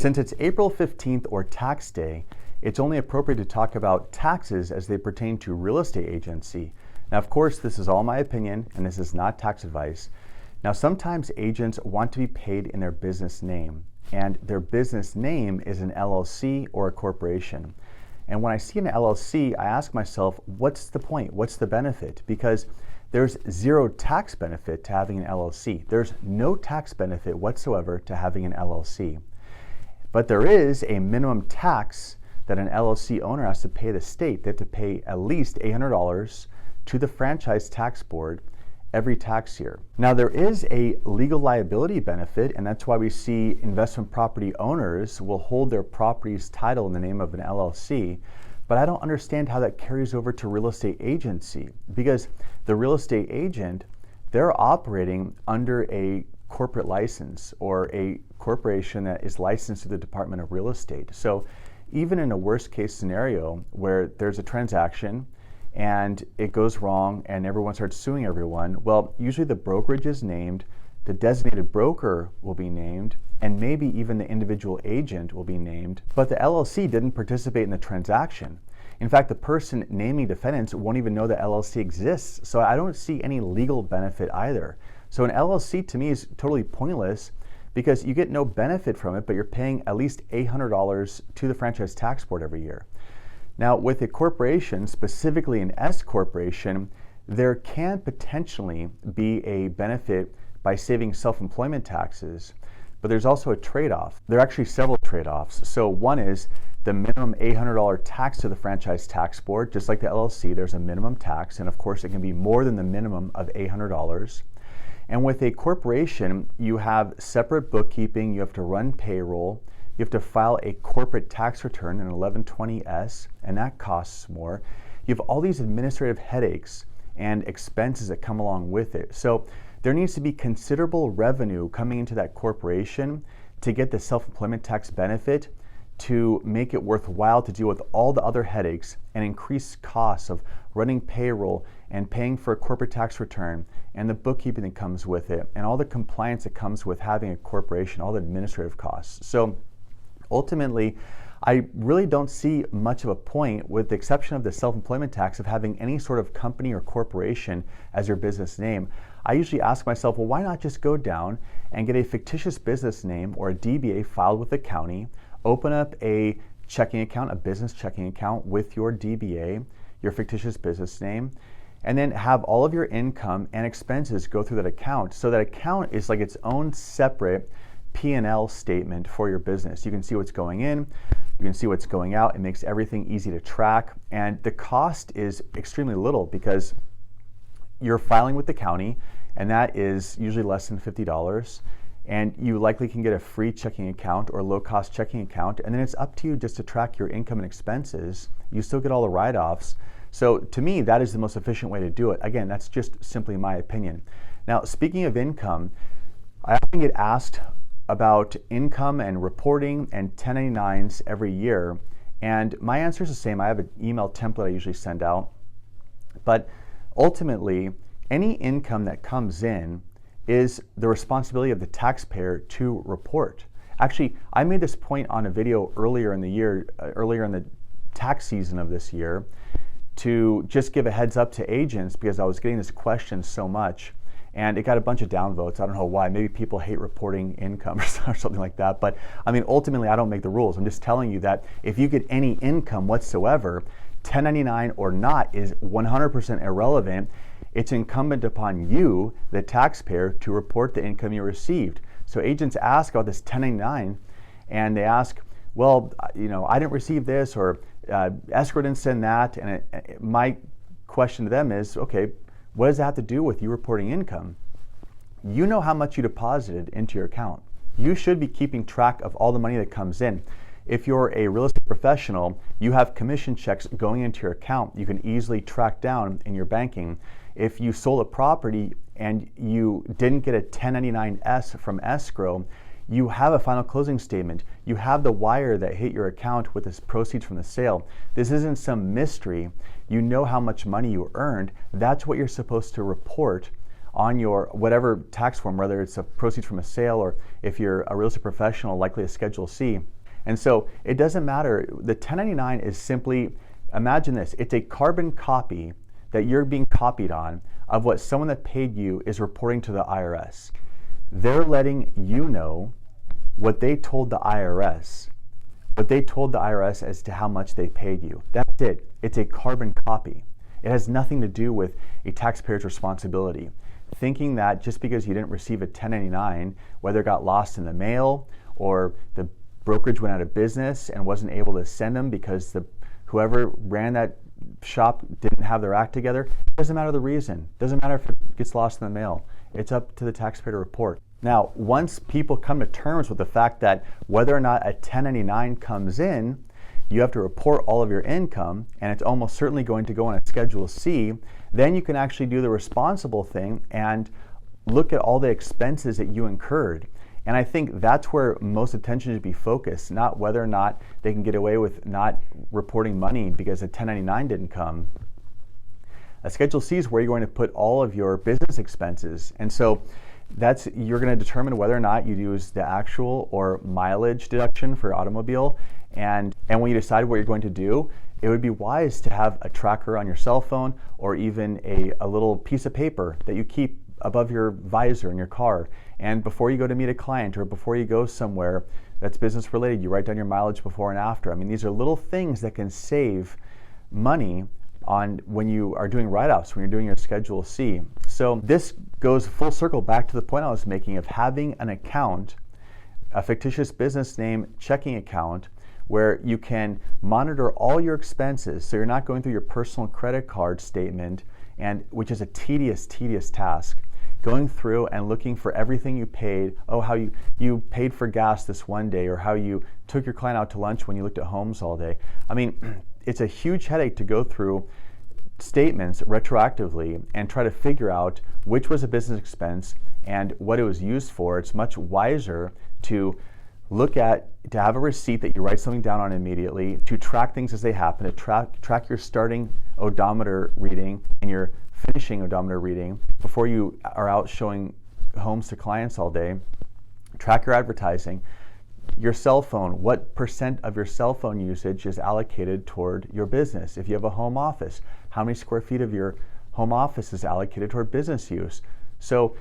Since it's April 15th or tax day, it's only appropriate to talk about taxes as they pertain to real estate agency. Now, of course, this is all my opinion and this is not tax advice. Now, sometimes agents want to be paid in their business name, and their business name is an LLC or a corporation. And when I see an LLC, I ask myself, what's the point? What's the benefit? Because there's zero tax benefit to having an LLC. There's no tax benefit whatsoever to having an LLC. But there is a minimum tax that an LLC owner has to pay the state. They have to pay at least $800 to the Franchise Tax Board every tax year. Now, there is a legal liability benefit, and that's why we see investment property owners will hold their property's title in the name of an LLC. But I don't understand how that carries over to real estate agency, because the real estate agent, they're operating under a corporate license or a corporation that is licensed to the Department of Real Estate. So even in a worst case scenario where there's a transaction and it goes wrong and everyone starts suing everyone, well, usually the brokerage is named, the designated broker will be named, and maybe even the individual agent will be named, but the LLC didn't participate in the transaction. In fact, the person naming defendants won't even know the LLC exists, so I don't see any legal benefit either. So an LLC to me is totally pointless because you get no benefit from it, but you're paying at least $800 to the Franchise Tax Board every year. Now, with a corporation, specifically an S corporation, there can potentially be a benefit by saving self-employment taxes, but there's also a trade-off. There are actually several trade-offs. So one is the minimum $800 tax to the Franchise Tax Board. Just like the LLC, there's a minimum tax, and of course it can be more than the minimum of $800. And with a corporation, you have separate bookkeeping, you have to run payroll, you have to file a corporate tax return, an 1120S, and that costs more. You have all these administrative headaches and expenses that come along with it. So there needs to be considerable revenue coming into that corporation to get the self-employment tax benefit to make it worthwhile to deal with all the other headaches and increased costs of running payroll and paying for a corporate tax return and the bookkeeping that comes with it and all the compliance that comes with having a corporation, all the administrative costs. So ultimately, I really don't see much of a point, with the exception of the self-employment tax, of having any sort of company or corporation as your business name. I usually ask myself, well, why not just go down and get a fictitious business name or a DBA filed with the county, open up a checking account, a business checking account with your DBA, your fictitious business name, and then have all of your income and expenses go through that account. So that account is like its own separate P&L statement for your business. You can see what's going in, you can see what's going out. It makes everything easy to track, and the cost is extremely little because you're filing with the county, and that is usually less than $50. And you likely can get a free checking account or low-cost checking account, and then it's up to you just to track your income and expenses. You still get all the write-offs. So to me, that is the most efficient way to do it. Again, that's just simply my opinion. Now, speaking of income, I often get asked about income and reporting and 1099s every year, and my answer is the same. I have an email template I usually send out, but ultimately, any income that comes in is the responsibility of the taxpayer to report. Actually, I made this point on a video earlier in the year, earlier in the tax season of this year, to just give a heads up to agents because I was getting this question so much, and it got a bunch of downvotes. I don't know why. Maybe people hate reporting income or something like that. But I mean, ultimately, I don't make the rules. I'm just telling you that if you get any income whatsoever, 1099 or not is 100% irrelevant. It's incumbent upon you, the taxpayer, to report the income you received. So agents ask about this 1099, and they ask, well, you know, I didn't receive this, or escrow didn't send that. And my question to them is, okay, what does that have to do with you reporting income? You know how much you deposited into your account. You should be keeping track of all the money that comes in. If you're a real estate professional, you have commission checks going into your account you can easily track down in your banking. If you sold a property and you didn't get a 1099-S from escrow, you have a final closing statement. You have the wire that hit your account with the proceeds from the sale. This isn't some mystery. You know how much money you earned. That's what you're supposed to report on your whatever tax form, whether it's a proceeds from a sale or if you're a real estate professional, likely a Schedule C. And so it doesn't matter. The 1099 is simply, imagine this, it's a carbon copy that you're being copied on of what someone that paid you is reporting to the IRS. They're letting you know what they told the IRS, as to how much they paid you. That's it. It's a carbon copy. It has nothing to do with a taxpayer's responsibility. Thinking that just because you didn't receive a 1099, whether it got lost in the mail or the brokerage went out of business and wasn't able to send them because whoever ran that shop didn't have their act together, it doesn't matter the reason. It doesn't matter if it gets lost in the mail. It's up to the taxpayer to report. Now, once people come to terms with the fact that whether or not a 1099 comes in, you have to report all of your income, and it's almost certainly going to go on a Schedule C, then you can actually do the responsible thing and look at all the expenses that you incurred. And I think that's where most attention should be focused, not whether or not they can get away with not reporting money because a 1099 didn't come. A Schedule C is where you're going to put all of your business expenses. And so you're going to determine whether or not you use the actual or mileage deduction for your automobile. And when you decide what you're going to do, it would be wise to have a tracker on your cell phone or even a little piece of paper that you keep above your visor in your car. And before you go to meet a client or before you go somewhere that's business related, you write down your mileage before and after. I mean, these are little things that can save money on when you are doing write-offs, when you're doing your Schedule C. So this goes full circle back to the point I was making of having an account, a fictitious business name checking account, where you can monitor all your expenses so you're not going through your personal credit card statement, and which is a tedious task, going through and looking for everything you paid, how you paid for gas this one day, or how you took your client out to lunch when you looked at homes all day. I mean, it's a huge headache to go through statements retroactively and try to figure out which was a business expense and what it was used for. It's much wiser to have a receipt that you write something down on immediately, to track things as they happen, to track your starting odometer reading and your finishing odometer reading before you are out showing homes to clients all day. Track your advertising. Your cell phone, what % of your cell phone usage is allocated toward your business? If you have a home office, how many square feet of your home office is allocated toward business use? So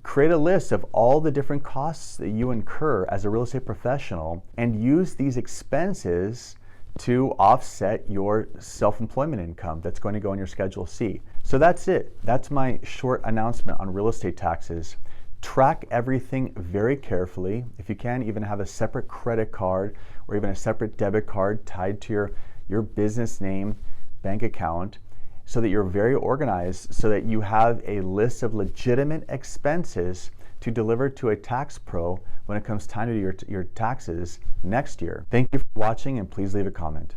create a list of all the different costs that you incur as a real estate professional and use these expenses to offset your self-employment income that's going to go on your Schedule C. So that's it. That's my short announcement on real estate taxes. Track everything very carefully. If you can, even have a separate credit card or even a separate debit card tied to your business name bank account so that you're very organized, so that you have a list of legitimate expenses to deliver to a tax pro when it comes time to do your taxes next year. Thank you for watching, and please leave a comment.